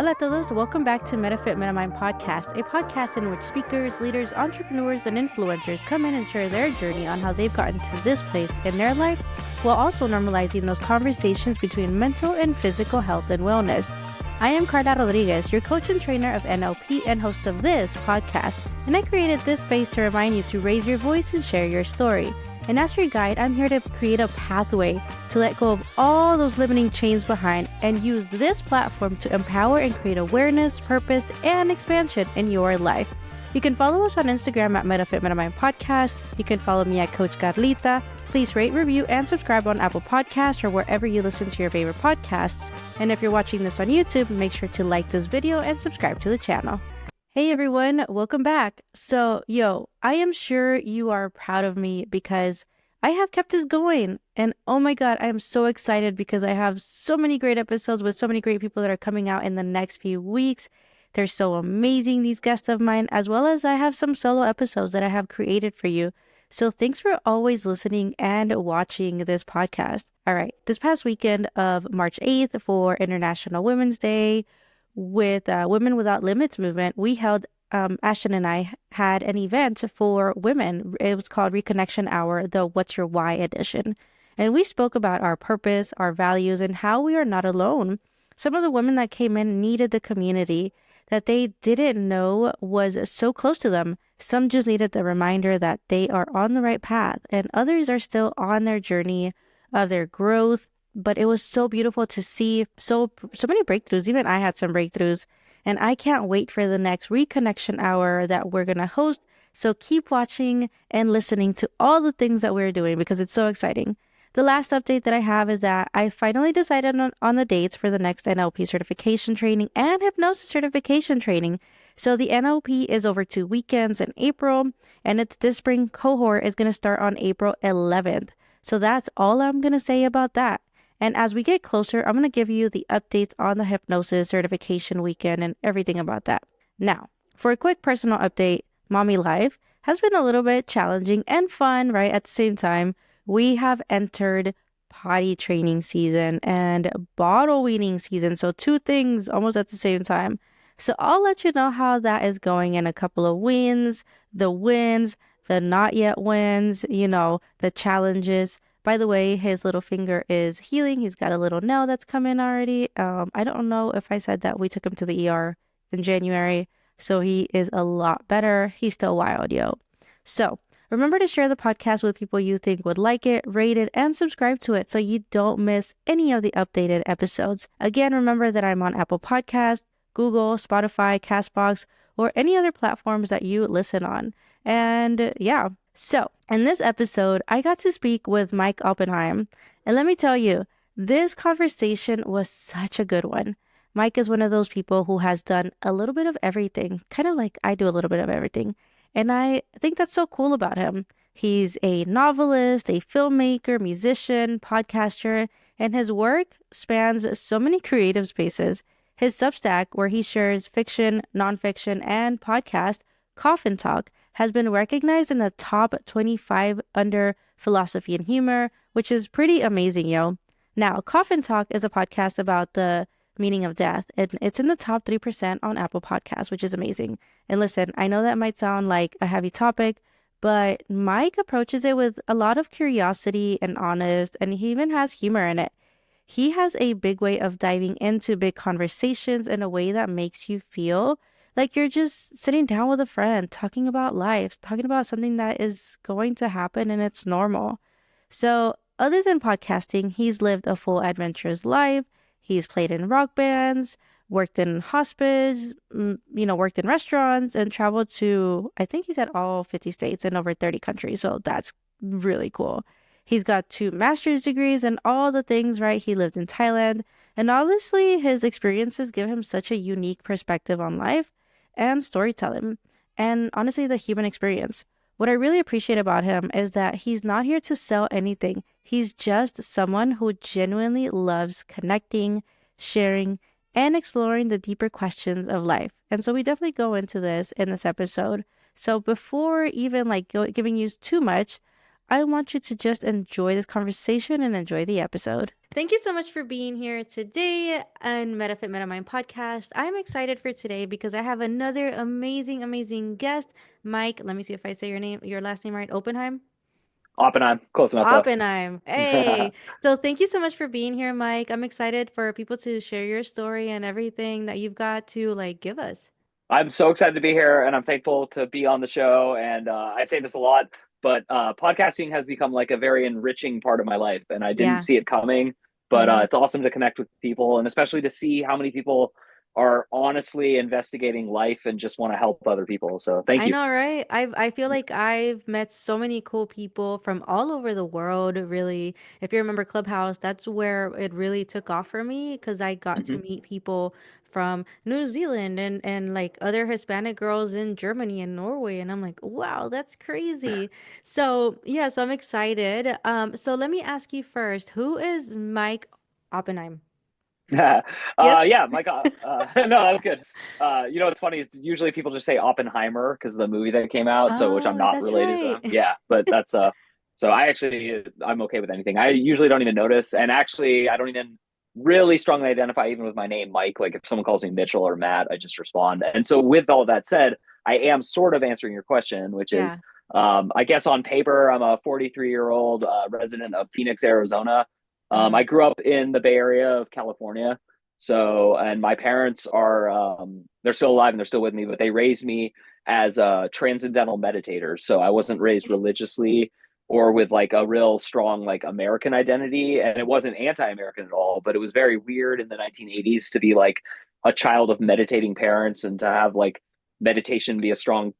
Hola a todos, welcome back to MetaFit MetaMind podcast, a podcast in which speakers, leaders, entrepreneurs, and influencers come in and share their journey on how they've gotten to this place in their life, while also normalizing those conversations between mental and physical health and wellness. I am Carla Rodriguez, your coach and trainer of NLP and host of this podcast, and I created this space to remind you to raise your voice and share your story. And as your guide, I'm here to create a pathway to let go of all those limiting chains behind and use this platform to empower and create awareness, purpose, and expansion in your life. You can follow us on Instagram at MetaFit MetaMind Podcast. You can follow me at Coach Carlita. Please rate, review, and subscribe on Apple Podcasts or wherever you listen to your favorite podcasts. And if you're watching this on YouTube, make sure to like this video and subscribe to the channel. Hey everyone, welcome back. So, I am sure you are proud of me because I have kept this going. And oh my God, I am so excited because I have so many great episodes with so many great people that are coming out in the next few weeks. They're so amazing, these guests of mine, as well as I have some solo episodes that I have created for you. So thanks for always listening and watching this podcast. All right, this past weekend of March 8th for International Women's Day, with Women Without Limits movement, we held, Ashton and I had an event for women. It was called Reconnection Hour, the What's Your Why edition. And we spoke about our purpose, our values, and how we are not alone. Some of the women that came in needed the community that they didn't know was so close to them. Some just needed the reminder that they are on the right path, and others are still on their journey of their growth. But it was so beautiful to see so many breakthroughs. Even I had some breakthroughs, and I can't wait for the next Reconnection Hour that we're going to host. So keep watching and listening to all the things that we're doing because it's so exciting. The last update that I have is that I finally decided on the dates for the next NLP certification training and hypnosis certification training. So the NLP is over 2 weekends in April, and this spring cohort is going to start on April 11th. So that's all I'm going to say about that. And as we get closer, I'm going to give you the updates on the hypnosis certification weekend and everything about that. Now, for a quick personal update, Mommy Life has been a little bit challenging and fun, right? At the same time, we have entered potty training season and bottle weaning season. So 2 things almost at the same time. So I'll let you know how that is going in a couple of wins, the not yet wins, the challenges. By the way, his little finger is healing. He's got a little nail that's come in already. I don't know if I said that we took him to the ER in January, so he is a lot better. He's still wild, So remember to share the podcast with people you think would like it, rate it, and subscribe to it so you don't miss any of the updated episodes. Again, remember that I'm on Apple Podcasts, Google, Spotify, Castbox, or any other platforms that you listen on. And so in this episode, I got to speak with Mike Oppenheim. And let me tell you, this conversation was such a good one. Mike is one of those people who has done a little bit of everything, kind of like I do a little bit of everything. And I think that's so cool about him. He's a novelist, a filmmaker, musician, podcaster, and his work spans so many creative spaces. His Substack, where he shares fiction, nonfiction, and podcast, Coffin Talk, has been recognized in the top 25 under philosophy and humor, which is pretty amazing, Now, Coffin Talk is a podcast about the meaning of death, and it's in the top 3% on Apple Podcasts, which is amazing. And listen, I know that might sound like a heavy topic, but Mike approaches it with a lot of curiosity and honest, and he even has humor in it. He has a big way of diving into big conversations in a way that makes you feel like you're just sitting down with a friend, talking about life, talking about something that is going to happen and it's normal. So other than podcasting, he's lived a full adventurous life. He's played in rock bands, worked in hospice, worked in restaurants, and traveled to, I think he's at all 50 states and over 30 countries. So that's really cool. He's got 2 master's degrees and all the things, right? He lived in Thailand. And honestly, his experiences give him such a unique perspective on life and storytelling, and honestly, the human experience. What I really appreciate about him is that he's not here to sell anything. He's just someone who genuinely loves connecting, sharing, and exploring the deeper questions of life. And so we definitely go into this in this episode. So before even giving you too much, I want you to just enjoy this conversation and enjoy the episode. Thank you so much for being here today on MetaFit MetaMind podcast. I'm excited for today because I have another amazing, amazing guest, Mike. Let me see if I say your last name right. Oppenheim. Oppenheim, close enough though. Oppenheim. Hey. So thank you so much for being here, Mike. I'm excited for people to share your story and everything that you've got to give us. I'm so excited to be here and I'm thankful to be on the show. And I say this a lot, but podcasting has become like a very enriching part of my life. And I didn't Yeah. see it coming, but Mm-hmm. it's awesome to connect with people and especially to see how many people are honestly investigating life and just want to help other people. So thank I you. know, right? I feel like I've met so many cool people from all over the world, really. If you remember Clubhouse, that's where it really took off for me because I got to Mhm. meet people from New Zealand and like other Hispanic girls in Germany and Norway, and I'm like, wow, that's crazy. So, yeah, so I'm excited. So let me ask you first, who is Mike Oppenheim? Yes? Yeah, my God. No, that was good. What's funny is usually people just say Oppenheimer because of the movie that came out, so which I'm Oh, not that's related to right. them. Yeah, but that's so I'm okay with anything. I usually don't even notice, and actually I don't even really strongly identify even with my name, Mike. Like if someone calls me Mitchell or Matt, I just respond. And so with all that said, I am sort of answering your question, which is, Yeah. I guess on paper, I'm a 43-year-old resident of Phoenix, Arizona. Uh-huh. I grew up in the Bay Area of California. So, and my parents are, they're still alive and they're still with me, but they raised me as transcendental meditators. So I wasn't raised religiously or with like a real strong like American identity. And it wasn't anti-American at all, but it was very weird in the 1980s to be like a child of meditating parents and to have like meditation be a strong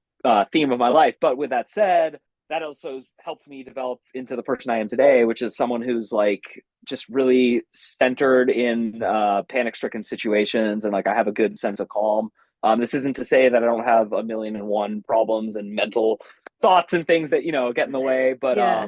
theme of my life. But with that said, that also helped me develop into the person I am today, which is someone who's like just really centered in panic stricken situations and like I have a good sense of calm. This isn't to say that I don't have a million and one problems and mental thoughts and things that get in the way, Yeah.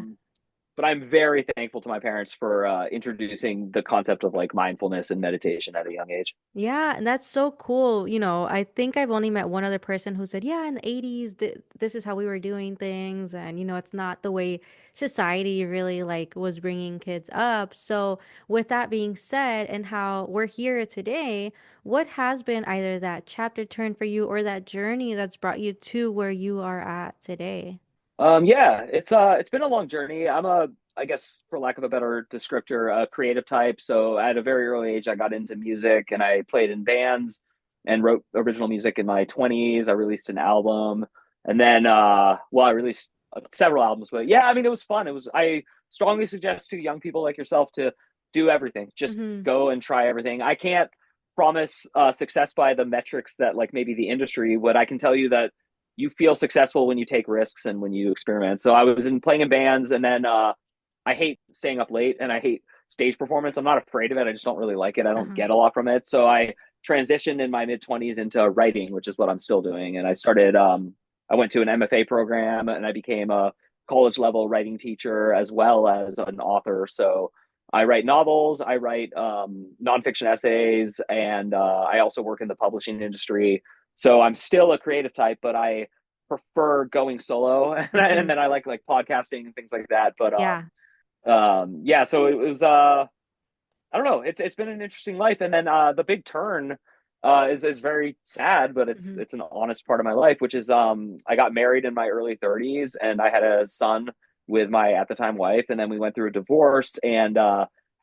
but I'm very thankful to my parents for introducing the concept of like mindfulness and meditation at a young age. Yeah, and that's so cool. I think I've only met one other person who said, yeah, in the 80s, this is how we were doing things. And, it's not the way society really was bringing kids up. So, with that being said, and how we're here today, what has been either that chapter turn for you or that journey that's brought you to where you are at today? Yeah, it's been a long journey. I guess for lack of a better descriptor, a creative type. So at a very early age, I got into music and I played in bands and wrote original music in my 20s. I released an album and then I released several albums, but yeah, I mean it was fun. I strongly suggest to young people like yourself to do everything. Just Mm-hmm. go and try everything. I can't promise success by the metrics that like maybe the industry would. I can tell you that you feel successful when you take risks and when you experiment. So I was in playing in bands, and then I hate staying up late, and I hate stage performance. I'm not afraid of it. I just don't really like it. I don't Uh-huh. get a lot from it. So I transitioned in my mid 20s into writing, which is what I'm still doing. And I started. I went to an MFA program, and I became a college level writing teacher as well as an author. So I write novels, I write nonfiction essays, and I also work in the publishing industry. So I'm still a creative type, but I prefer going solo, and Mm-hmm. then I like podcasting and things like that. But Yeah. yeah, so it was I don't know. It's been an interesting life, and then the big turn is very sad, but it's Mm-hmm. it's an honest part of my life, which is I got married in my early 30s, and I had a son with my at the time wife, and then we went through a divorce, and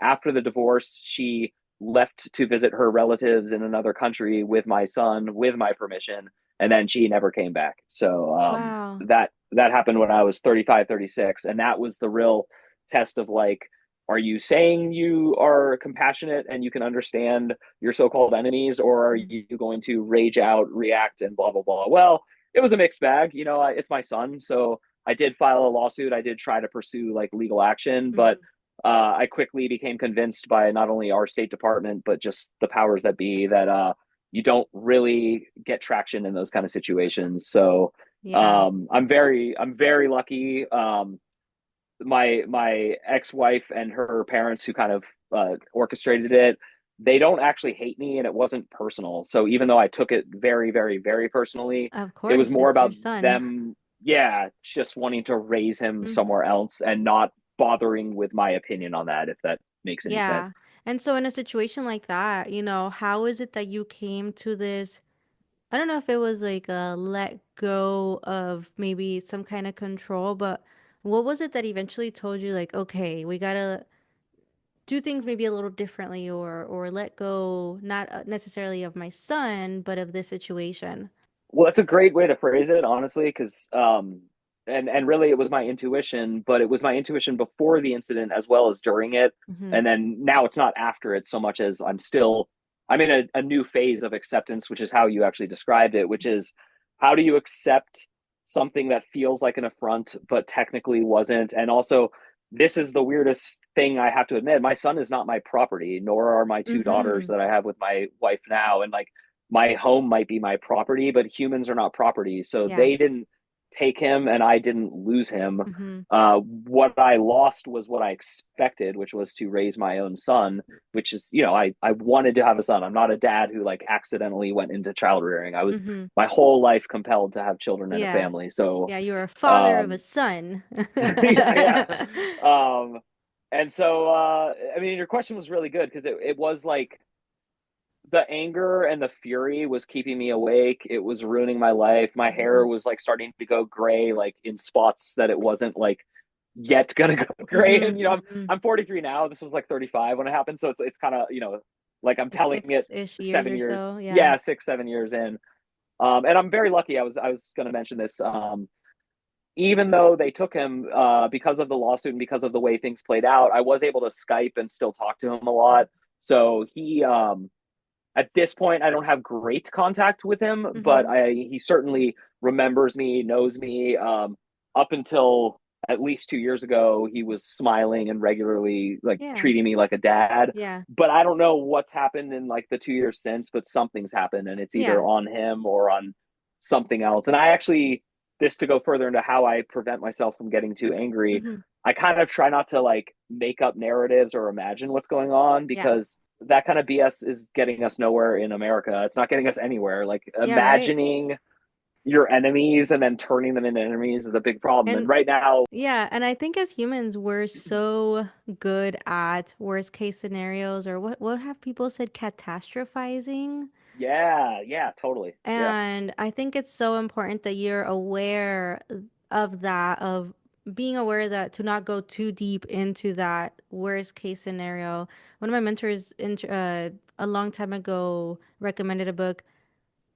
after the divorce, she left to visit her relatives in another country with my son with my permission, and then she never came back. So Wow. that happened when I was 35, 36, and that was the real test of like are you saying you are compassionate and you can understand your so-called enemies, or are Mhm. you going to rage out, react, and blah blah blah? Well, it was a mixed bag. It's my son, so I did file a lawsuit. I did try to pursue like legal action, but Mhm. I quickly became convinced by not only our State Department but just the powers that be that you don't really get traction in those kind of situations. So Yeah. I'm very lucky. My ex-wife and her parents who kind of orchestrated it, they don't actually hate me and it wasn't personal. So even though I took it very very very personally, Of it was course, more it's your about son. them. yeah, just wanting to raise him somewhere else and not bothering with my opinion on that, if that makes any sense. Yeah. And so in a situation like that, how is it that you came to this? I don't know if it was like a let go of maybe some kind of control, but what was it that eventually told you like, okay, we gotta do things maybe a little differently or let go not necessarily of my son, but of this situation. Well, that's a great way to phrase it, honestly, because and really it was my intuition, but it was my intuition before the incident as well as during it, Mm-hmm. and then now it's not after it so much as I'm in a new phase of acceptance, which is how you actually described it, which is how do you accept something that feels like an affront but technically wasn't, and also this is the weirdest thing I have to admit. My son is not my property, nor are my two daughters Mm-hmm. that I have with my wife now, and like my home might be my property, but humans are not property. So Yeah. they didn't take him and I didn't lose him. Mm-hmm. What I lost was what I expected, which was to raise my own son, which is, I wanted to have a son. I'm not a dad who like accidentally went into child rearing. I was Mm-hmm. my whole life compelled to have children and a Yeah. family. So, Yeah, you're a father of a um, son. yeah, yeah. Um, and so, I mean, your question was really good because it was like, the anger and the fury was keeping me awake. It was ruining my life. My hair Mm-hmm. was like starting to go gray, like in spots that it wasn't like yet gonna go gray. And Mm-hmm. Mm-hmm. I'm 43 now. This was like 35 when it happened, so it's kind of like I'm Like telling it 6-ish years 7 or years, so. Yeah. yeah, 6 7 years in. And I'm very lucky. I was gonna mention this. Even though they took him because of the lawsuit and because of the way things played out, I was able to Skype and still talk to him a lot. So he at this point I don't have great contact with him, but Mm-hmm. he certainly remembers me, knows me. Up until at least 2 years ago, he was smiling and regularly like Yeah. treating me like a dad. Yeah. But I don't know what's happened in like the 2 years since, but something's happened, and it's either Yeah. on him or on something else. And I actually, this to go further into how I prevent myself from getting too angry, Mm-hmm. I kind of try not to like make up narratives or imagine what's going on, Yeah. because that kind of BS is getting us nowhere in America. It's not getting us anywhere. Like Yeah, right. imagining your enemies and then turning them into enemies is a big problem. And And right now, yeah, and I think as humans, we're so good at worst case scenarios, or what have people said, catastrophizing. yeah, yeah, totally. Yeah. And I think it's so important that you're aware of that, of being aware that to not go too deep into that worst case scenario. One of my mentors a long time ago recommended a book,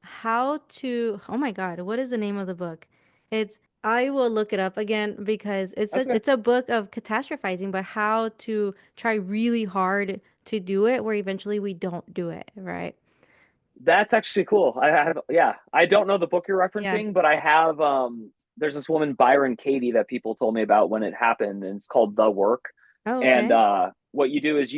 how to, oh my God, what is the name of the book? It's, I will look it up again because That's okay. it's a book of catastrophizing, but how to try really hard to do it where eventually we don't do it, right? That's actually cool. I have, yeah, I don't know the book you're Yeah. referencing, but I have, there's this woman, Byron Katie, that people told me about when it happened, and it's called The Work. Oh, And okay. what you do is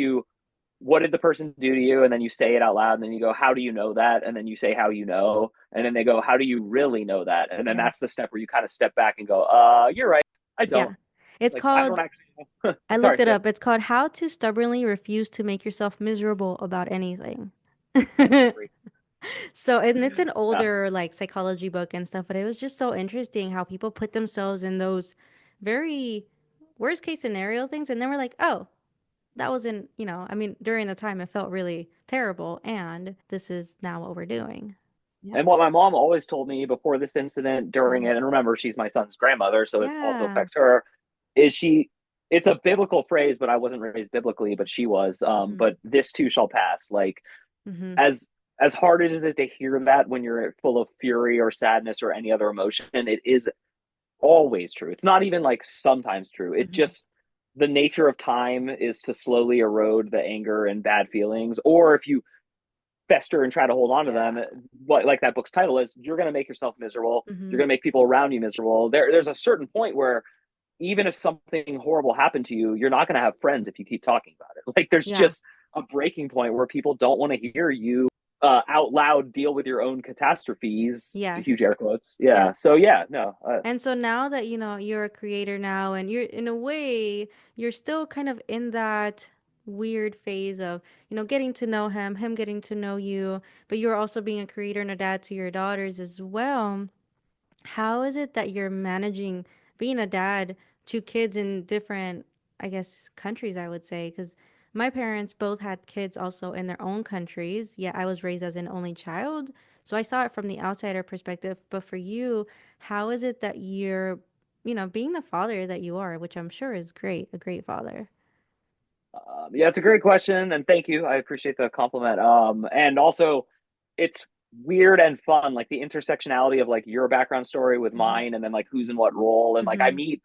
what did the person do to you? And then you say it out loud, and then you go, how do you know that? And then you say how you know. And then they go, how do you really know that? And then Yeah. that's the step where you kind of step back and go, you're right. I don't. Yeah. It's Like, I don't called, actually know. I Sorry. looked it Yeah. up. It's called How to Stubbornly Refuse to Make Yourself Miserable About Anything. Great. So, and it's an Yeah. older like psychology book and stuff, but it was just so interesting how people put themselves in those very worst case scenario things. And then we're like, oh, that wasn't, I mean, during the time it felt really terrible. And this is now what we're doing. Yeah. And what my mom always told me before this incident, during Mhm. it, and remember, she's my son's grandmother, so it also Yeah. affects her, is it's a biblical phrase, but I wasn't raised biblically, but she was. Hmm. But this too shall pass. Like, Hmm. as as hard as it is to hear that when you're full of fury or sadness or any other emotion, it is always true. It's not even like sometimes true. It Hmm. just, the nature of time is to slowly erode the anger and bad feelings. Or if you fester and try to hold on to them, Yeah. what like that book's title is, you're going to make yourself miserable. You're Hmm. going to make people around you miserable. There's a certain point where even if something horrible happened to you, you're not going to have friends if you keep talking about it. Like there's Yeah. just a breaking point where people don't want to hear you out loud deal with your own catastrophes. Huge Yes. air quotes. Yeah. Yeah. So yeah, no. And so now that, you're a creator now and you're in a way, you're still kind of in that weird phase of, getting to know him getting to know you, but you're also being a creator and a dad to your daughters as well. how is it that you're managing being a dad to kids in different, I guess, countries, I would say? Because my parents both had kids also in their own countries, yet I was raised as an only child. So I saw it from the outsider perspective. But for you, how is it that you're, being the father that you are, which I'm sure is great, a great father? Yeah, it's a great question, and thank you. I appreciate the compliment. And also, it's weird and fun, like the intersectionality of like your background story with Mm-hmm. mine, and then like who's in what role, and like I Mm-hmm. meet.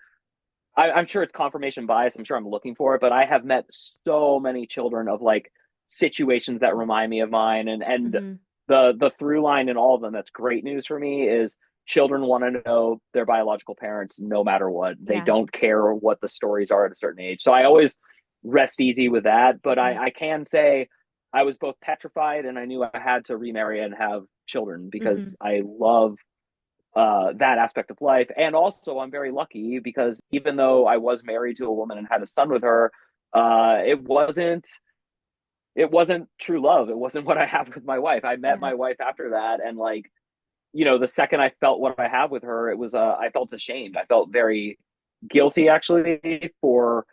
I'm sure it's confirmation bias. I'm sure I'm looking for it, but I have met so many children of like situations that remind me of mine, and Mm-hmm. the through line in all of them that's great news for me is children want to know their biological parents no matter what. They Yeah. don't care what the stories are at a certain age. So I always rest easy with that. But Mm-hmm. I can say I was both petrified and I knew I had to remarry and have children Mm-hmm. because I love that aspect of life. And also, I'm very lucky because even though I was married to a woman and had a son with her, it wasn't true love. It wasn't what I have with my wife. I met Yeah. my wife after that, and like the second I felt what I have with her, it was I felt ashamed. I felt very guilty actually for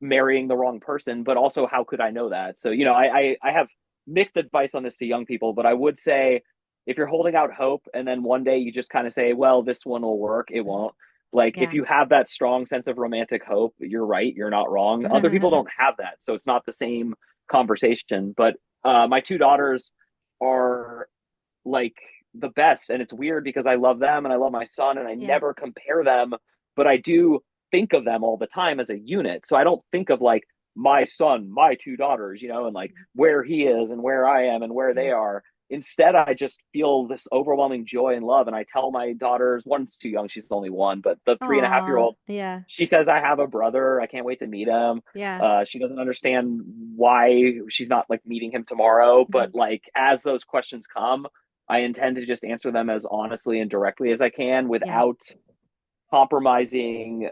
marrying the wrong person, but also how could I know that? So I have mixed advice on this to young people, but I would say if you're holding out hope and then one day you just kind of say, well, this one will work, it won't. Like if Yeah. you have that strong sense of romantic hope, you're right, you're not wrong. Other people don't have that, so it's not the same conversation. But my two daughters are like the best. And it's weird because I love them and I love my son and I Yeah. never compare them, but I do think of them all the time as a unit. So I don't think of like my son, my two daughters, and like where he is and where I am and where they Yeah. are. Instead, I just feel this overwhelming joy and love. And I tell my daughters, one's too young, she's only one, but the 3.5 year Aw. old, Yeah. she says, I have a brother. I can't wait to meet him. Yeah. She doesn't understand why she's not like meeting him tomorrow. Mhm. But like as those questions come, I intend to just answer them as honestly and directly as I can Yeah. without compromising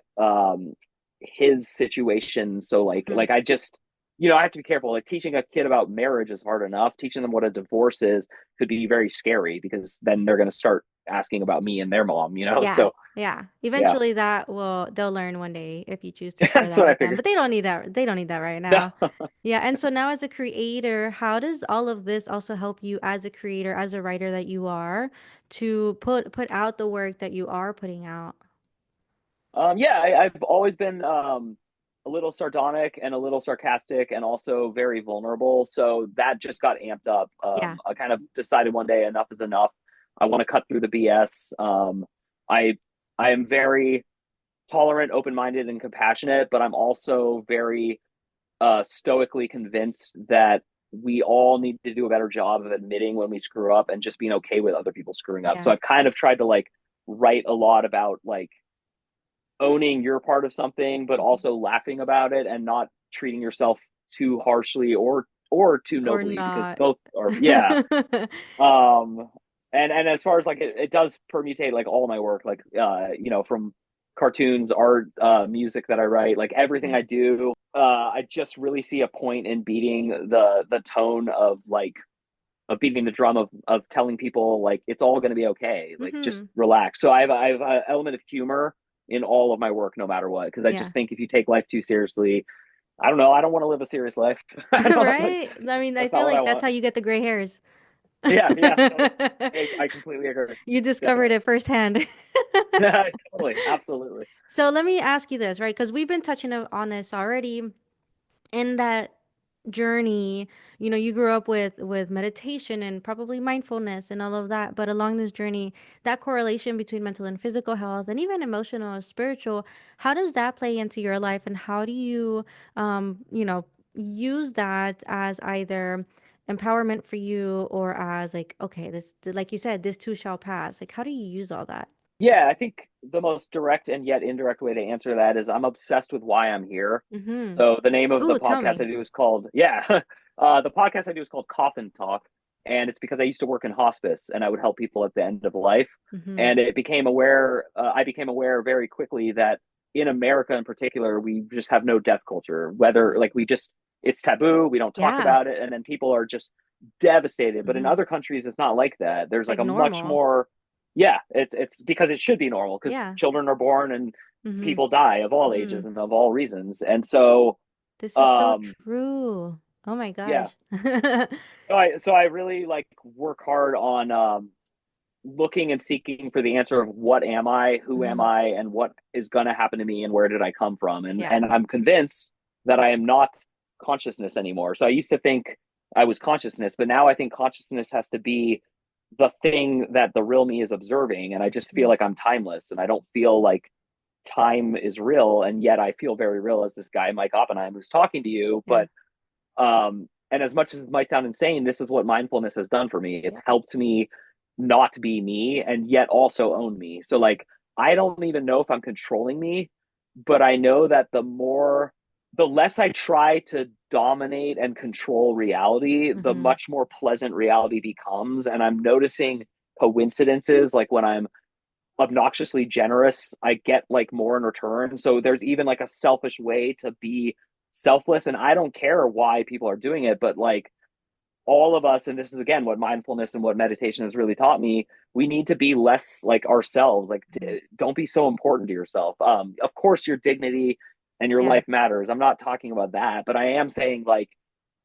his situation. So like Mhm. like I just I have to be careful. Like teaching a kid about marriage is hard enough. Teaching them what a divorce is could be very scary because then they're going to start asking about me and their mom. Yeah. So Yeah. yeah, Eventually they'll learn one day if you choose to share that's that what I with them. figured. But they don't need that. They don't need that right now. No. Yeah. And so now as a creator, how does all of this also help you as a creator, as a writer that you are, to put out the work that you are putting out? Yeah, I've always been a little sardonic and a little sarcastic and also very vulnerable. So that just got amped up. Yeah. I kind of decided one day enough is enough. I want to cut through the BS. I I am very tolerant, open-minded, and compassionate, but I'm also very stoically convinced that we all need to do a better job of admitting when we screw up and just being okay with other people screwing up. So Yeah. I've kind of tried to like write a lot about like owning your part of something, but Mhm. also laughing about it and not treating yourself too harshly or too Or nobly because not. both are yeah. Um and as far as like it does permutate like all my work, like from cartoons, art, music that I write, like everything Yeah. I do, I just really see a point in beating the tone of beating the drum of telling people like it's all going to be okay, like just Mhm. relax. So I have an element of humor in all of my work no matter what, because I Yeah. just think if you take life too seriously, I don't know, I don't want to live a serious life. I don't like Right? I mean, I that's not feel what I like that's want. how you get the gray hairs. Yeah, yeah, totally. I completely agree. You discovered Definitely. it firsthand. Totally, absolutely. So let me ask you this, right? Because we've been touching on this already in that journey. You grew up with meditation and probably mindfulness and all of that, but along this journey, that correlation between mental and physical health and even emotional or spiritual, how does that play into your life, and how do you use that as either empowerment for you or as like, okay, this, like you said, this too shall pass. Like, how do you use all that? Yeah, I think the most direct and yet indirect way to answer that is I'm obsessed with why I'm here. Mm-hmm. So the name of the Ooh, tell podcast I me. do is called yeah, the podcast I do is called Coffin Talk, and it's because I used to work in hospice and I would help people at the end of life, Mm-hmm. and I became aware very quickly that in America in particular we just have no death culture. Whether like we just it's taboo, we don't talk Yeah. about it, and then people are just devastated. But in Mm-hmm. other countries, it's not like that. There's like Like a much normal. more yeah, it's because it should be normal because Yeah. children are born and Mm-hmm. people die of all Mm-hmm. ages and of all reasons. And so, This is so um, true. Oh my yeah, gosh. so I really like work hard on looking and seeking for the answer of what am I, who am Hmm. I, and what is going to happen to me, and where did I come from? And Yeah. and I'm convinced that I am not consciousness anymore. So I used to think I was consciousness, but now I think consciousness has to be the thing that the real me is observing, and I just feel Mhm. like I'm timeless, and I don't feel like time is real, and yet I feel very real as this guy Mike Oppenheim who's talking to you. Yeah. And as much as it might sound insane, this is what mindfulness has done for me. It's Yeah. helped me not be me and yet also own me. So like I don't even know if I'm controlling me, but I know that the less I try to dominate and control reality, the Hmm. much more pleasant reality becomes. And I'm noticing coincidences like when I'm obnoxiously generous, I get like more in return. So there's even like a selfish way to be selfless. And I don't care why people are doing it, but like all of us, and this is again what mindfulness and what meditation has really taught me, we need to be less like ourselves. Like, Hmm. don't be so important to yourself. Of course, your dignity and your Yeah. life matters. I'm not talking about that, but I am saying like,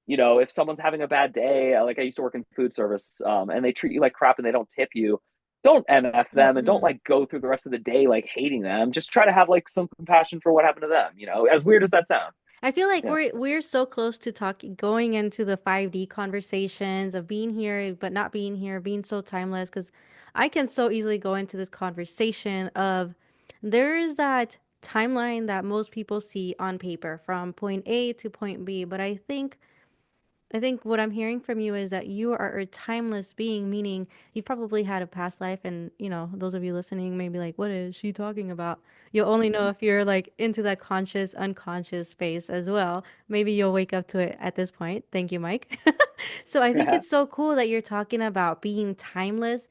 if someone's having a bad day, like I used to work in food service, and they treat you like crap and they don't tip you, don't MF them and don't Hmm. like go through the rest of the day like hating them. Just try to have like some compassion for what happened to them, as weird as that sounds. I feel like Yeah. we're so close to talking, going into the 5D conversations of being here but not being here, being so timeless. Because I can so easily go into this conversation of there is that timeline that most people see on paper from point A to point B, but I think what I'm hearing from you is that you are a timeless being, meaning you've probably had a past life, and those of you listening may be like, "What is she talking about?" You'll only know if you're like into that conscious, unconscious space as well. Maybe you'll wake up to it at this point. Thank you, Mike. So I think Yeah. it's so cool that you're talking about being timeless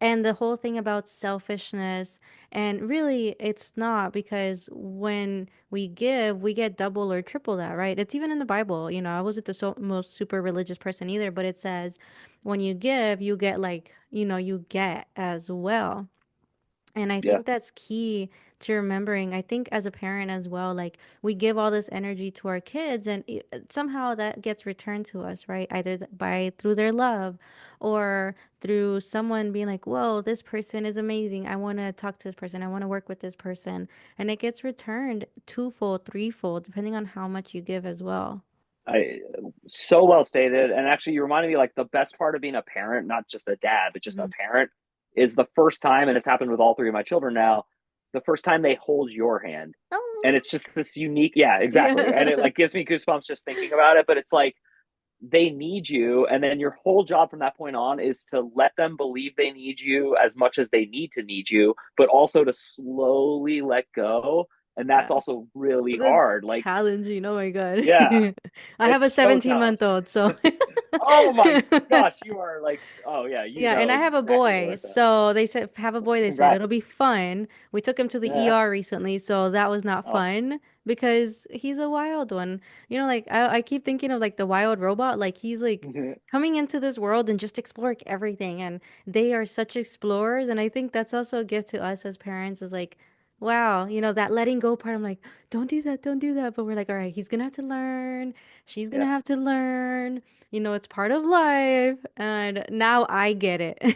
and the whole thing about selfishness. And really, it's not, because when we give, we get double or triple that, right? It's even in the Bible. I wasn't the most super religious person either, but it says when you give, you get like, you get as well. And I Yeah. think that's key to remembering. I think as a parent as well, like we give all this energy to our kids, and somehow that gets returned to us, right? Either by through their love, or through someone being like, "Whoa, this person is amazing. I want to talk to this person. I want to work with this person," and it gets returned twofold, threefold, depending on how much you give as well. I So well stated. And actually you reminded me like the best part of being a parent, not just a dad, but just a Hmm. parent, is the first time, and it's happened with all three of my children now, the first time they hold your hand. And Oh, it's just this unique, yeah, exactly. And it yeah. like gives me goosebumps just thinking about it. But it's like they need you, and then your whole job from that point on is to let them believe they need you as much as they need to need you, but also to slowly let go. And Yeah. that's also really That's hard. Like, challenging. Oh my God. yeah, I have it's a so 17-month-old, challenging. so Oh my gosh, you are like, oh yeah, you yeah, and know I have a exactly where boy. it's at. So they said, have a boy. They said it'll Congrats. be fun. We took him to the Yeah. ER recently, so that was not Oh. fun because he's a wild one. Like I keep thinking of like the wild robot. Like he's like coming into this world and just exploring everything. And they are such explorers. And I think that's also a gift to us as parents is like, wow, that letting go part. I'm like, don't do that, don't do that. But we're like, all right, he's gonna have to learn. She's gonna Yeah. have to learn. It's part of life, and now I get it.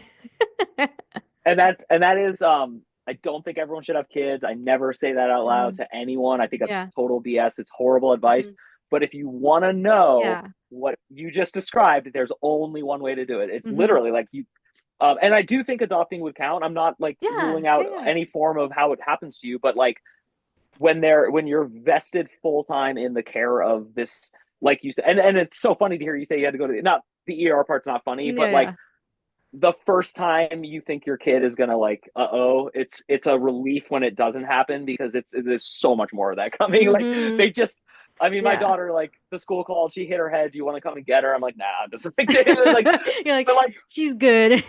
And that is I don't think everyone should have kids. I never say that out loud Hmm. to anyone. I think that's Yeah. total BS. It's horrible advice. Hmm. But if you want to know Yeah. what you just described, there's only one way to do it. It's Hmm. literally like you and I do think adopting would count. I'm not like Yeah. ruling out Yeah. Yeah. any form of how it happens to you, but like when you're vested full time in the care of this, like you said, and it's so funny to hear you say you had to go to not the ER part's not funny, Yeah. but like Yeah. the first time you think your kid is gonna like it's a relief when it doesn't happen because there's so much more of that coming. Like Hmm. they just I mean my Yeah. daughter like the school called, she hit her head, do you want to come and get her? I'm like, nah, I'm just like, like, You're like, but like, she's good.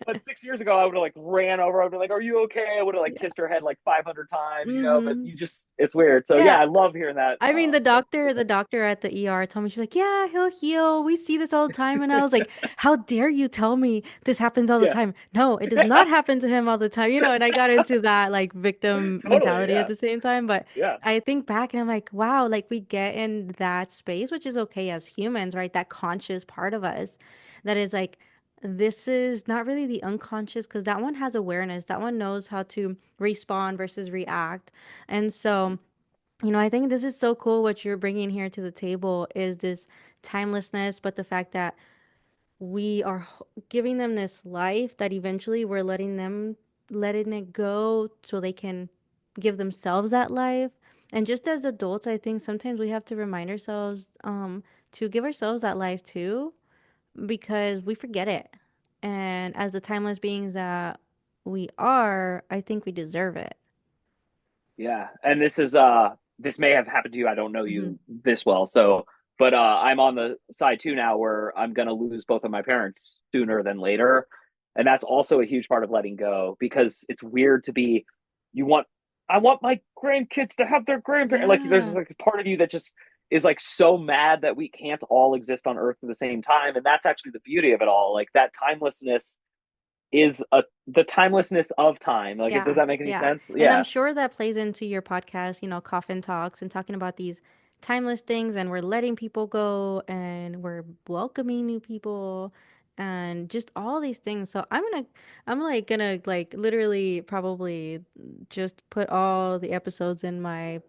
but 6 years ago, I would have like ran over. I'd be like, "Are you okay?" I would have like Yeah. kissed her head like 500 times, But Hmm. you just, it's weird. So yeah, Yeah. I love hearing that. I mean, That's the doctor at the ER told me, she's like, yeah, he'll heal. We see this all the time. And I was like, how dare you tell me this happens all the yeah, time? No, it does not happen to him all the time, and I got into that like victim totally, mentality at yeah, the same time. But yeah, I think back and I'm like, wow, like we get in that space, which is okay as humans, right? That conscious part of us that is like, this is not really the unconscious because that one has awareness. That one knows how to respond versus react. And so, I think this is so cool what you're bringing here to the table is this timelessness, but the fact that we are giving them this life that eventually we're letting it go so they can give themselves that life. And just as adults, I think sometimes we have to remind ourselves to give ourselves that life too, because we forget it. And as the timeless beings that we are, I think we deserve it. yeah. And this may have happened to you. I don't know Hmm. you this well, so but I'm on the side too now where I'm gonna lose both of my parents sooner than later, and that's also a huge part of letting go because it's weird to be. You want I want my grandkids to have their grandparents. Like there's Yeah. like a part of you that just is like so mad that we can't all exist on Earth at the same time, and that's actually the beauty of it all. Like that timelessness is the timelessness of time. Like, does Yeah, that make any yeah. sense? And I'm Yeah, sure that plays into your podcast, Coffin Talks and talking about these timeless things, and we're letting people go and we're welcoming new people and just all these things. So I'm like gonna like literally probably just put all the episodes in my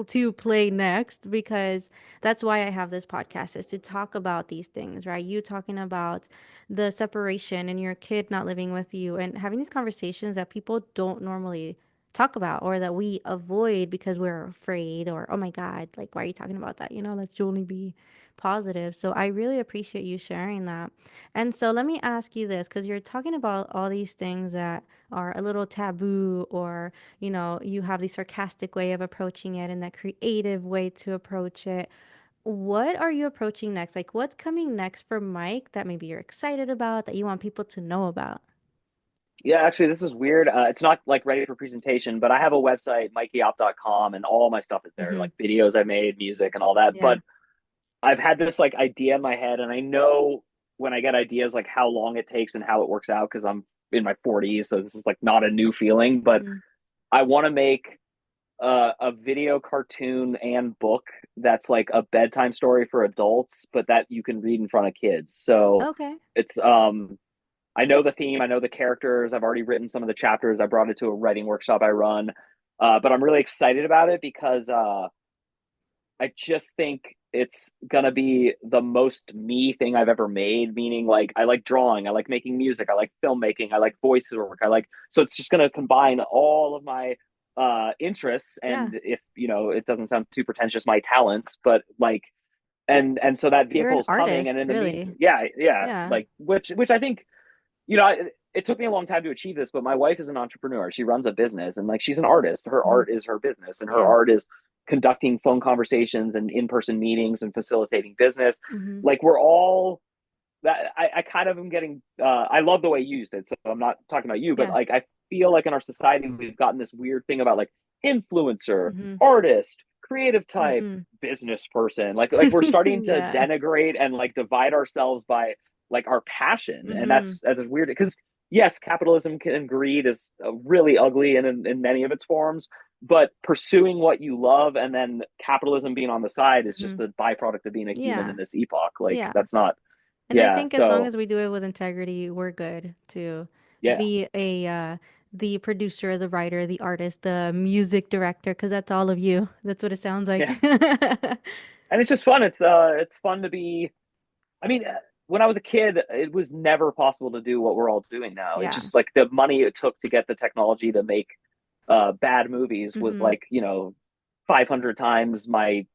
to play next, because that's why I have this podcast, is to talk about these things, right? You talking about the separation and your kid not living with you and having these conversations that people don't normally talk about, or that we avoid because we're afraid, or oh my god, like why are you talking about that, let's only be positive. So I really appreciate you sharing that. And so let me ask you this, because you're talking about all these things that are a little taboo, or you have the sarcastic way of approaching it and that creative way to approach it. What are you approaching next? Like, what's coming next for Mike that maybe you're excited about, that you want people to know about? yeah. Actually, this is weird. It's not like ready for presentation, but I have a website, mikeyop.com, and all my stuff is there, Mm-hmm. like videos I made, music, and all that. Yeah. But I've had this like idea in my head, and I know when I get ideas, like how long it takes and how it works out because I'm in my 40s, so this is like not a new feeling. But Mm-hmm. I want to make a video cartoon and book that's like a bedtime story for adults, but that you can read in front of kids. So Okay. it's I know the theme, I know the characters, I've already written some of the chapters, I brought it to a writing workshop I run. But I'm really excited about it because I just think it's gonna be the most me thing I've ever made. Meaning, like I like drawing, I like making music, I like filmmaking, I like voice work, I like so it's just gonna combine all of my interests, Yeah. and if it doesn't sound too pretentious, my talents, but like and so that You're vehicle an is coming, and artist, in the meantime, really. yeah, Yeah. like which I think it took me a long time to achieve this, but my wife is an entrepreneur. She runs a business, and like she's an artist. Her Mm-hmm. art is her business, and her Yeah. art is conducting phone conversations and in-person meetings and facilitating business. Mm-hmm. Like we're all that I kind of am getting I love the way you used it. So I'm not talking about you, but Yeah. like I feel like in our society we've gotten this weird thing about like influencer, Mm-hmm. artist, creative type, Mm-hmm. business person. Like we're starting to Yeah. denigrate and like divide ourselves by like our passion. And Mm-hmm. that's weird because yes, capitalism and greed is really ugly in many of its forms, but pursuing what you love and then capitalism being on the side is Mm-hmm. just a byproduct of being a human Yeah. in this epoch. Like Yeah. that's not And I yeah. think as long So as we do it with integrity, we're good to yeah, be the producer, the writer, the artist, the music director, because that's all of you. That's what it sounds like. yeah, and it's just fun. It's fun to be. I mean, when I was a kid, it was never possible to do what we're all doing now. It's Yeah. just like the money it took to get the technology to make bad movies was Mm-hmm. like 500 times my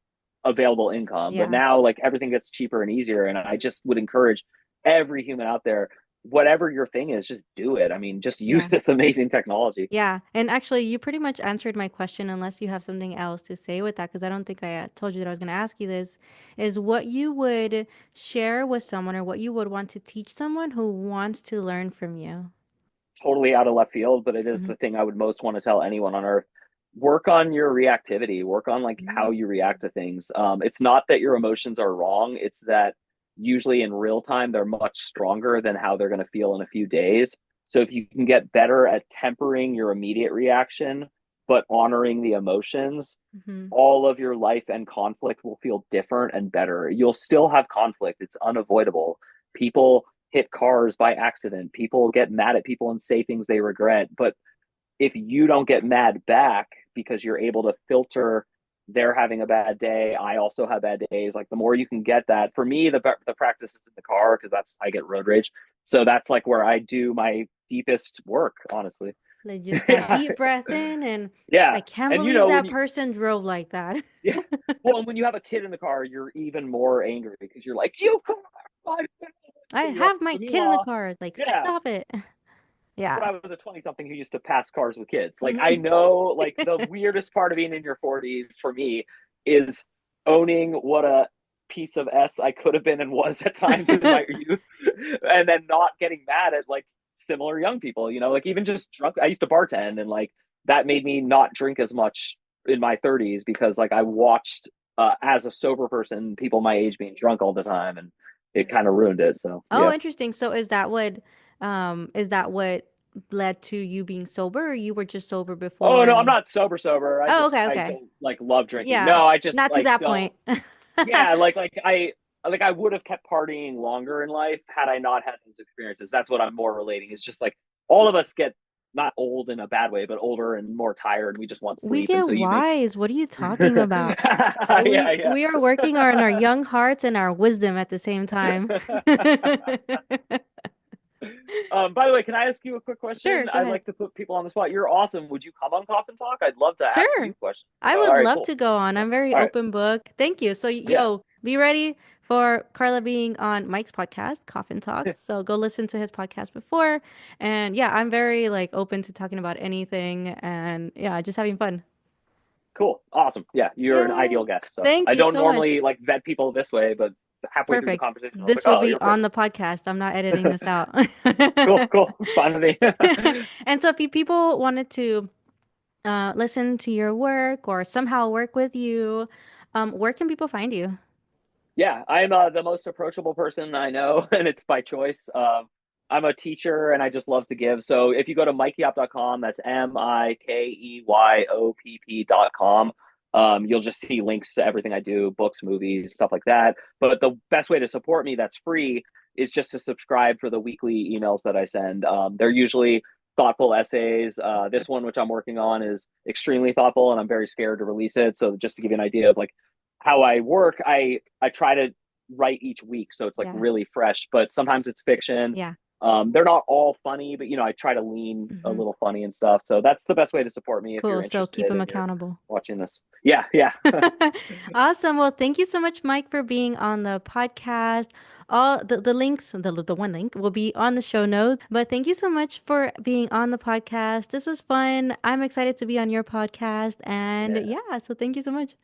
available income. But Yeah. now like everything gets cheaper and easier, and I just would encourage every human out there. whatever your thing is, just do it. I mean, just use Yeah. this amazing technology. Yeah. And actually, you pretty much answered my question, unless you have something else to say with that, because I don't think I told you that I was going to ask you this, is what you would share with someone, or what you would want to teach someone who wants to learn from you. Totally out of left field, but it is Mm-hmm. the thing I would most want to tell anyone on earth. Work on your reactivity, work on like how you react to things. It's not that your emotions are wrong, it's that usually in real time they're much stronger than how they're going to feel in a few days. So if you can get better at tempering your immediate reaction but honoring the emotions, Mm-hmm. all of your life and conflict will feel different and better. You'll still have conflict, it's unavoidable. People hit cars by accident, people get mad at people and say things they regret. But if you don't get mad back because you're able to filter, they're having a bad day, I also have bad days, like the more you can get that. For me, the practice is in the car, because that's, I get road rage, so that's like where I do my deepest work, honestly. Like just that Yeah, deep breath in, and yeah. I can't And believe when that you, person drove like that. yeah, well, and when you have a kid in the car, you're even more angry because you're like, you come on, I you know. have my But kid in the meanwhile, car. Like, yeah, stop it. Yeah. but I was a 20 something who used to pass cars with kids. Like, I Hmm. know, like, the weirdest part of being in your 40s for me is owning what a piece of S I could have been and was at times in my youth, and then not getting mad at like similar young people, like even just drunk. I used to bartend, and like that made me not drink as much in my 30s because like I watched as a sober person people my age being drunk all the time, and it kind of ruined it. So, Oh, yeah. interesting. So is that what led to you being sober, or you were just sober Oh before no, I'm and not sober sober. Oh, okay, I okay. don't like love drinking. Yeah. No, I just Not to like that don't. point. Yeah, I would have kept partying longer in life had I not had those experiences. That's what I'm more relating. It's just like all of us get not old in a bad way, but older and more tired, and we just want We sleep. And get so you make wise. What are you talking about? yeah, We yeah. we are working on our young hearts and our wisdom at the same time. By the way, can I ask you a quick question? Sure, go I'd ahead. like to put people on the spot. You're awesome. Would you come on Coffin Talk? I'd love to ask you Sure. questions. I All would right, love cool. to go on. I'm very All right, open book. Thank you. So, yeah, yo, be ready for Carla being on Mike's podcast, Coffin Talks. So go listen to his podcast before. And yeah, I'm very like open to talking about anything, and yeah, just having fun. cool, awesome. Yeah, you're an ideal Yay. guest. So Thank I you don't so much. normally like vet people this way, but halfway through the Perfect. conversation, I was like, This will oh, be you're on perfect. the podcast. I'm not editing this out. Cool, cool. It's fine with me. And so if you people wanted to listen to your work or somehow work with you, where can people find you? Yeah, I'm the most approachable person I know, and it's by choice. I'm a teacher, and I just love to give. So if you go to mikeyop.com, that's MikeYopp.com, you'll just see links to everything I do, books, movies, stuff like that. But the best way to support me that's free is just to subscribe for the weekly emails that I send. They're usually thoughtful essays. This one, which I'm working on, is extremely thoughtful, and I'm very scared to release it. So just to give you an idea of like how I work, I try to write each week, so it's like Yeah. really fresh. But sometimes it's fiction. Yeah. They're not all funny, but I try to lean a Hmm. little funny and stuff. So that's the best way to support me if you're Cool. So keep interested them and you're accountable. watching this. Yeah, yeah. Awesome. Well, thank you so much, Mike, for being on the podcast. All the links, the one link will be on the show notes. But thank you so much for being on the podcast. This was fun. I'm excited to be on your podcast. And Yeah. yeah, so thank you so much.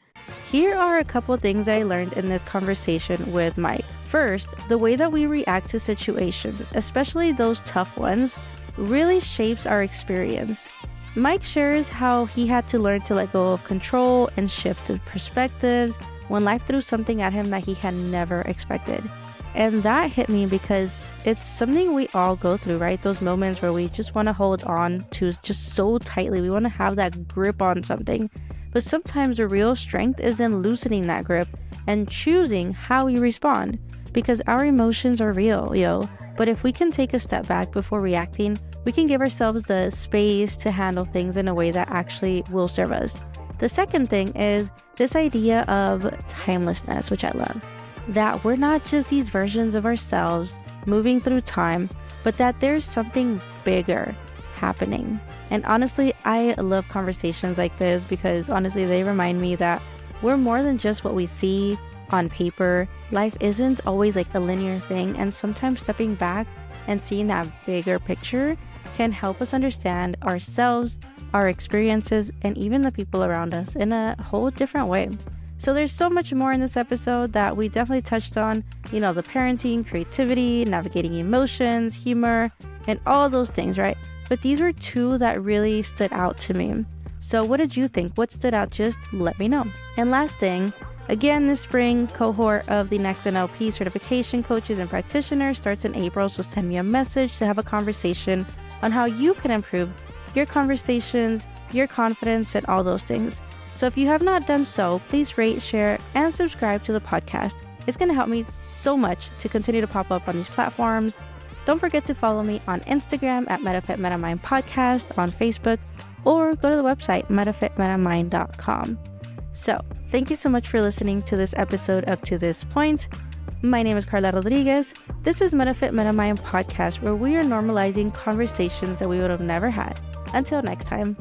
Here are a couple things I learned in this conversation with Mike. First, the way that we react to situations, especially those tough ones, really shapes our experience. Mike shares how he had to learn to let go of control and shift to perspectives when life threw something at him that he had never expected. And that hit me because it's something we all go through, right? Those moments where we just want to hold on to just so tightly. We want to have that grip on something. But sometimes the real strength is in loosening that grip and choosing how we respond, because our emotions are real, yo. But if we can take a step back before reacting, we can give ourselves the space to handle things in a way that actually will serve us. The second thing is this idea of timelessness, which I love. That we're not just these versions of ourselves moving through time, but that there's something bigger happening. And honestly, I love conversations like this because honestly, they remind me that we're more than just what we see, on paper, life isn't always like a linear thing, and sometimes stepping back and seeing that bigger picture can help us understand ourselves, our experiences, and even the people around us in a whole different way. So there's so much more in this episode that we definitely touched on, the parenting, creativity, navigating emotions, humor, and all those things, right? But these were two that really stood out to me. So what did you think? What stood out? Just let me know. And last thing, again, this spring cohort of the Next NLP certification coaches and practitioners starts in April. So send me a message to have a conversation on how you can improve your conversations, your confidence, and all those things. So if you have not done so, please rate, share, and subscribe to the podcast. It's going to help me so much to continue to pop up on these platforms. Don't forget to follow me on Instagram at MetaFitMetaMind Podcast, on Facebook, or go to the website metafitmetamind.com. So thank you so much for listening to this episode up to this point. My name is Carla Rodriguez. This is MetaFit MetaMind Podcast, where we are normalizing conversations that we would have never had. Until next time.